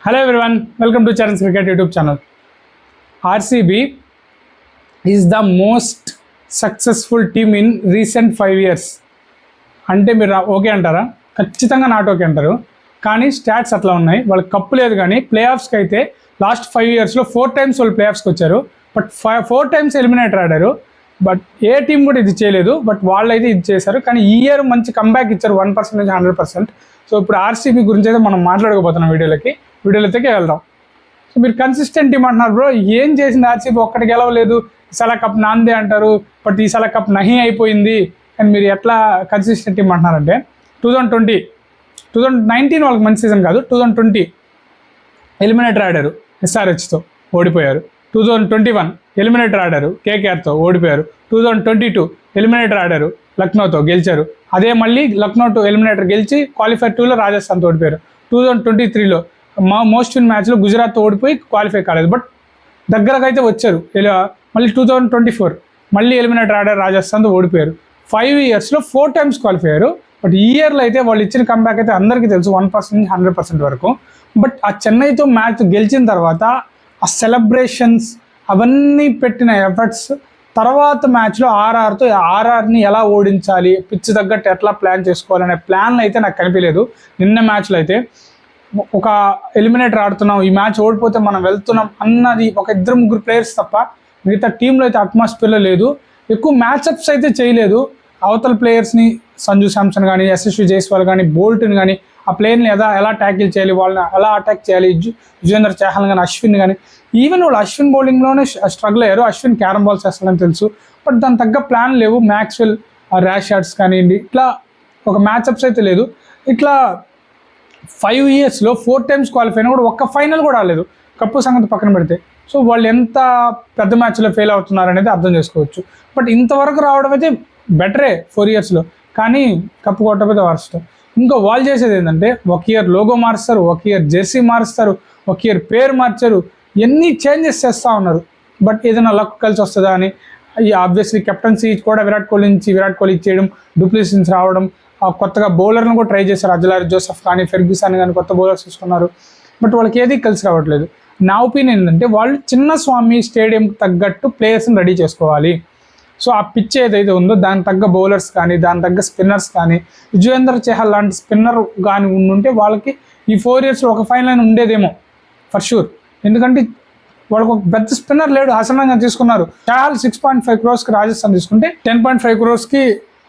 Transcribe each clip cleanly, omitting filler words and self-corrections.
Hello everyone, welcome to Charan's Cricket YouTube channel. RCB is the most successful team in recent 5 years. అంటే మీరు okay అంటారా? ఖచ్చితంగా not okay అంటారు. కానీ stats అట్లా ఉన్నాయి. వాళ్ళకి కప్పు లేదు, కానీ ప్లే ఆఫ్స్కి అయితే లాస్ట్ 5 yearsలో 4 times వాళ్ళు ప్లే ఆఫ్స్కి వచ్చారు. బట్ 4 times ఎలిమినేటర్ ఆడారు. బట్ ఏ టీం కూడా ఇది చేయలేదు. బట్ వాళ్ళైతే ఇది చేశారు. కానీ ఈ ఇయర్ మంచి కంబ్యాక్ ఇచ్చారు, 1% నుంచి 100%. సో ఇప్పుడు ఆర్సీబీ గురించి అయితే మనం మాట్లాడుకోబోతున్నాం వీడియోలకి వెళ్దాం. సో మీరు కన్సిస్టెంట్ టీం అంటున్నారు బ్రో, ఏం చేసింది ఆర్సీబీ? ఒక్కటి గెలవలేదు, ఈసాల కప్ నాందే అంటారు, బట్ ఈసాల కప్ నహి అయిపోయింది అండ్ మీరు ఎట్లా కన్సిస్టెంట్ టీం అంటున్నారంటే 2019 వాళ్ళకి మంచి సీజన్ కాదు. 2020 ఎలిమినేటర్ ఆడారు, ఎస్ఆర్హెచ్తో ఓడిపోయారు. 2021 ఎలిమినేటర్ ఆడారు, కేకేఆర్తో ఓడిపోయారు. 2022 ఎలిమినేటర్ ఆడారు, లక్నోతో గెలిచారు. అదే మళ్ళీ లక్నో టు ఎలిమినేటర్ గెలిచి క్వాలిఫైర్ 2లో రాజస్థాన్తో ఓడిపోయారు. 2023లో మోస్ట్ విన్ మ్యాచ్లో గుజరాత్తో ఓడిపోయి క్వాలిఫై కాలేదు, బట్ దగ్గరకైతే వచ్చారు. మళ్ళీ 2024 మళ్ళీ ఎలిమినేటర్ ఆడారు, రాజస్థాన్తో ఓడిపోయారు. 5 yearsలో 4 times క్వాలిఫై అయ్యారు. బట్ ఈ ఇయర్లో అయితే వాళ్ళు ఇచ్చిన కంబ్యాక్ అయితే అందరికీ తెలుసు, 1% నుంచి 100% వరకు. బట్ ఆ చెన్నైతో మ్యాచ్ గెలిచిన తర్వాత ఆ సెలబ్రేషన్స్ అవన్నీ పెట్టిన ఎఫర్ట్స్ తర్వాత మ్యాచ్లో ఆర్ఆర్ని ఎలా ఓడించాలి, పిచ్ తగ్గట్టు ఎట్లా ప్లాన్ చేసుకోవాలనే ప్లాన్లు అయితే నాకు కనిపించలేదు. నిన్న మ్యాచ్లో అయితే ఒక ఎలిమినేటర్ ఆడుతున్నాం, ఈ మ్యాచ్ ఓడిపోతే మనం వెళ్తున్నాం అన్నది ఒక 2-3 players తప్ప మిగతా టీంలో అయితే అట్మాస్ఫియర్లో లేదు. ఎక్కువ మ్యాచ్అప్స్ అయితే చేయలేదు. అవతల ప్లేయర్స్ని సంజు శాంసన్ కానీ, యశస్వి జైస్వాల్ కానీ, బోల్ట్ని కానీ ఆ ప్లేయర్ని ఎలా ట్యాకిల్ చేయాలి, వాళ్ళని ఎలా అటాక్ చేయాలి, యుజవేంద్ర చహల్ కానీ, అశ్విన్ కానీ, ఈవెన్ వాళ్ళు అశ్విన్ బౌలింగ్లోనే స్ట్రగుల్ అయ్యారు. అశ్విన్ క్యారమ్ బాల్స్ వేస్తాడని తెలుసు, బట్ దాని తగ్గ ప్లాన్ లేవు. మ్యాక్స్వెల్ ర్యాష్ షాట్స్ కానివ్వండి, ఇట్లా ఒక మ్యాచ్అప్స్ అయితే లేదు. ఇట్లా 5 yearsలో 4 times క్వాలిఫై అయినా కూడా ఒక్క ఫైనల్ కూడా రాలేదు, కప్పు సంగతి పక్కన పెడితే. సో వాళ్ళు ఎంత పెద్ద మ్యాచ్లో ఫెయిల్ అవుతున్నారు అనేది అర్థం చేసుకోవచ్చు. బట్ ఇంతవరకు రావడం అయితే బెటరే 4 yearsలో, కానీ కప్పు కొట్టకపోతే వర్స్ట్. ఇంకా వాళ్ళు చేసేది ఏంటంటే ఒక ఇయర్ లోగో మారుస్తారు, ఒక ఇయర్ జెర్సీ మారుస్తారు, ఒక ఇయర్ పేరు మార్చారు, ఎన్ని చేంజెస్ చేస్తూ ఉన్నారు. బట్ ఏదైనా లక్ కలిసి వస్తుందా అని, ఈ ఆబ్వియస్లీ కెప్టెన్సీ కూడా విరాట్ కోహ్లీ ఇచ్చేయడం, డూప్లెసిస్ రావడం, కొత్తగా బౌలర్ను కూడా ట్రై చేశారు. అజలారి జోసెఫ్ కానీ, ఫెర్గ్యూసన్ కానీ కొత్త బౌలర్స్ తీసుకున్నారు. బట్ వాళ్ళకి ఏది కలిసి రావట్లేదు. నా ఒపీనియన్ ఏంటంటే వాళ్ళు చిన్నస్వామి స్టేడియంకి తగ్గట్టు ప్లేయర్స్ని రెడీ చేసుకోవాలి. సో ఆ పిచ్ ఏదైతే ఉందో దాని తగ్గ బౌలర్స్ కానీ, దాని తగ్గ స్పిన్నర్స్ కానీ, యుజవేంద్ర చహల్ లాంటి స్పిన్నర్ కానీ ఉండుంటే వాళ్ళకి ఈ 4 yearsలో ఒక ఫైనల్ ఉండేదేమో ఫర్ షూర్. ఎందుకంటే వాళ్ళకి ఒక పెద్ద స్పిన్నర్ లేడు, హసరంగా తీసుకున్నారు. చహల్ 6.5 crores రాజస్థాన్ తీసుకుంటే 10.5 crores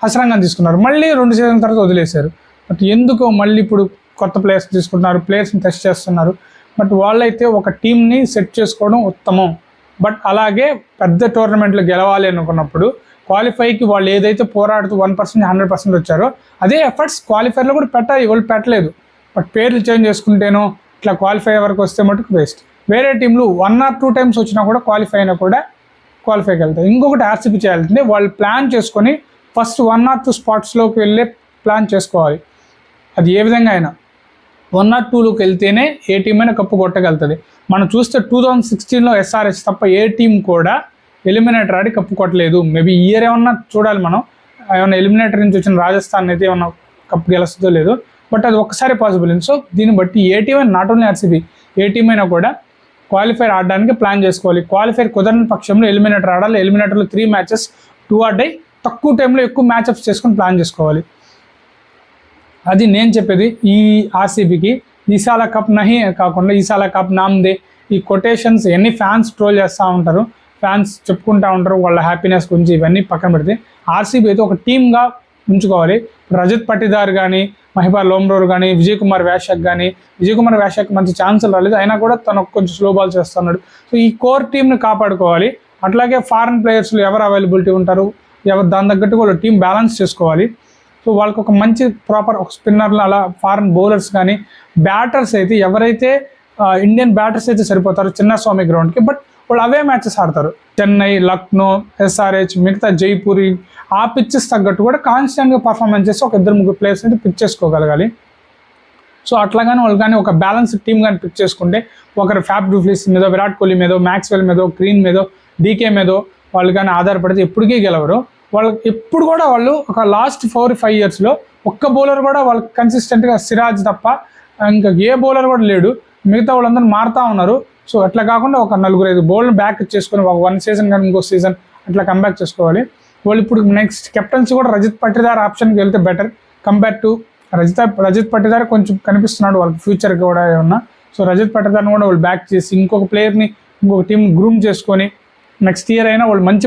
హసరంగా తీసుకున్నారు. మళ్ళీ 2 seasons తర్వాత వదిలేశారు. బట్ ఎందుకో మళ్ళీ ఇప్పుడు కొత్త ప్లేయర్స్ తీసుకుంటున్నారు, ప్లేయర్స్ని టెస్ట్ చేస్తున్నారు. బట్ వాళ్ళైతే ఒక టీంని సెట్ చేసుకోవడం ఉత్తమం. బట్ అలాగే పెద్ద టోర్నమెంట్లో గెలవాలి అనుకున్నప్పుడు క్వాలిఫైకి వాళ్ళు ఏదైతే పోరాడుతూ 1% 100% వచ్చారో అదే ఎఫర్ట్స్ క్వాలిఫైర్లో కూడా పెట్టాలి. వాళ్ళు పెట్టలేదు. బట్ పేర్లు చేంజ్ చేసుకుంటేనో ఇట్లా క్వాలిఫై వరకు వస్తే మటుకు వేస్ట్. వేరే టీంలు 1 or 2 times వచ్చినా కూడా క్వాలిఫై అయినా కూడా క్వాలిఫైకి వెళ్తాయి. ఇంకొకటి ఆర్సీబీ చేయాలంటే వాళ్ళు ప్లాన్ చేసుకొని ఫస్ట్ 1 or 2 spotsలోకి వెళ్ళే ప్లాన్ చేసుకోవాలి. అది ఏ విధంగా అయినా 1 or 2లోకి వెళ్తేనే ఏ టీం అయినా కప్పు కొట్టగలుగుతుంది. మనం చూస్తే 2016లో ఎస్ఆర్హెచ్ తప్ప ఏ టీం కూడా ఎలిమినేటర్ ఆడి కప్పు కొట్టలేదు. మేబీ ఇయర్ ఏమన్నా చూడాలి మనం, ఏమన్నా ఎలిమినేటర్ నుంచి వచ్చిన రాజస్థాన్ అయితే ఏమన్నా కప్పు గెలుస్తుందో లేదో, బట్ అది ఒక్కసారి పాసిబుల్. సో దీన్ని బట్టి ఏ టీం అయినా, not only RCB, A team అయినా కూడా క్వాలిఫైర్ ఆడడానికి ప్లాన్ చేసుకోవాలి. క్వాలిఫైర్ కుదరని పక్షంలో ఎలిమినేటర్ ఆడాలి. ఎలిమినేటర్లో 3 matches 2 ఆడాయి, తక్కువ టైంలో ఎక్కువ మ్యాచ్అప్స్ చేసుకొని ప్లాన్ చేసుకోవాలి. అది నేను చెప్పేది. ఈ ఆర్సీబీకి ఈసాల కప్ నహి కాకుండా ఈసాల కప్ నామ్దే, ఈ కొటేషన్స్ ఎన్ని ఫ్యాన్స్ ట్రోల్ చేస్తూ ఉంటారు, ఫ్యాన్స్ చెప్పుకుంటూ ఉంటారు వాళ్ళ హ్యాపీనెస్ గురించి, ఇవన్నీ పక్కన పెడితే ఆర్సీబీ అయితే ఒక టీమ్గా ఉంచుకోవాలి. రజత్ పటిదార్ కానీ, మహిబా లోమ్రోర్ కానీ, విజయ్ కుమార్ వ్యాషక్ మంచి ఛాన్సులు రాలేదు, అయినా కూడా తను కొంచెం స్లో బాల్స్ వేస్తున్నాడు. సో ఈ కోర్ టీంని కాపాడుకోవాలి. అట్లాగే ఫారెన్ ప్లేయర్స్లో ఎవరు అవైలబిలిటీ ఉంటారు, ఎవరు దాని తగ్గట్టు వాళ్ళు టీం బ్యాలెన్స్ చేసుకోవాలి. సో వాళ్ళకి ఒక మంచి ప్రాపర్ ఒక స్పిన్నర్లు, అలా ఫారెన్ బౌలర్స్ కానీ, బ్యాటర్స్ అయితే ఎవరైతే ఇండియన్ బ్యాటర్స్ అయితే సరిపోతారు చిన్నస్వామి గ్రౌండ్కి, బట్ వాళ్ళు అవే మ్యాచెస్ ఆడతారు. చెన్నై, లక్నో, ఎస్ఆర్హెచ్, మిగతా జైపూరి ఆ పిచ్చెస్ తగ్గట్టు కూడా కాన్స్టెంట్గా పర్ఫార్మెన్స్ చేసి ఒక 2-3 players అయితే పిక్ చేసుకోగలగాలి. సో అట్లాగానే వాళ్ళు కానీ ఒక బ్యాలెన్స్డ్ టీమ్ కానీ పిక్ చేసుకుంటే ఒకరు ఫ్యాబ్ డూప్లెసిస్ మీదో, విరాట్ కోహ్లీ మీదో, మ్యాక్స్వెల్ మీదో, గ్రీన్ మీదో, డీకే మీదో వాళ్ళు కానీ ఆధారపడితే ఎప్పటికీ గెలవరు. వాళ్ళకి ఎప్పుడు కూడా వాళ్ళు ఒక లాస్ట్ 4-5 yearsలో ఒక్క బౌలర్ కూడా వాళ్ళకి కన్సిస్టెంట్గా సిరాజ్ తప్ప ఇంకా ఏ బౌలర్ కూడా లేడు. మిగతా వాళ్ళందరూ మారుతూ ఉన్నారు. సో అట్లా కాకుండా ఒక 4-5 బౌల్ని బ్యాక్ చేసుకొని ఒక 1 సీజన్ కానీ ఇంకో సీజన్ అట్లా కంబ్యాక్ చేసుకోవాలి. వాళ్ళు ఇప్పుడు నెక్స్ట్ కెప్టెన్సీ కూడా రజత్ పట్టిదార్ ఆప్షన్కి వెళ్తే better compare to Rajat Patidar కొంచెం కనిపిస్తున్నాడు వాళ్ళకి ఫ్యూచర్ కూడా ఏమన్నా. సో రజత్ పట్టిదార్ని కూడా వాళ్ళు బ్యాక్ చేసి ఇంకొక ప్లేయర్ని ఇంకొక టీం గ్రూమ్ చేసుకొని నెక్స్ట్ ఇయర్ అయినా వాళ్ళు మంచి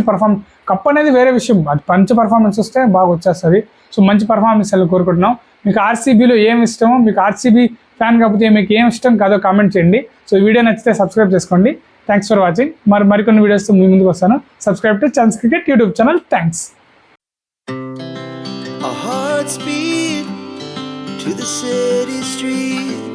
కప్ అనేది వేరే విషయం, అది మంచి పర్ఫార్మెన్స్ వస్తే బాగా వచ్చేస్తుంది. సో మంచి పర్ఫార్మెన్స్ అలా కోరుకుంటున్నాం. మీకు ఆర్సీబీలో ఏమి ఇష్టమో, మీకు ఆర్సీబీ ఫ్యాన్ కాకపోతే మీకు ఏం ఇష్టం కాదో కామెంట్ చేయండి. సో ఈ వీడియో నచ్చితే సబ్స్క్రైబ్ చేసుకోండి. Thanks for watching. మరికొన్ని వీడియోస్తో మీ ముందుకు వస్తాను. Subscribe to chance cricket YouTube channel. Thanks. Our hearts beat to the city streets.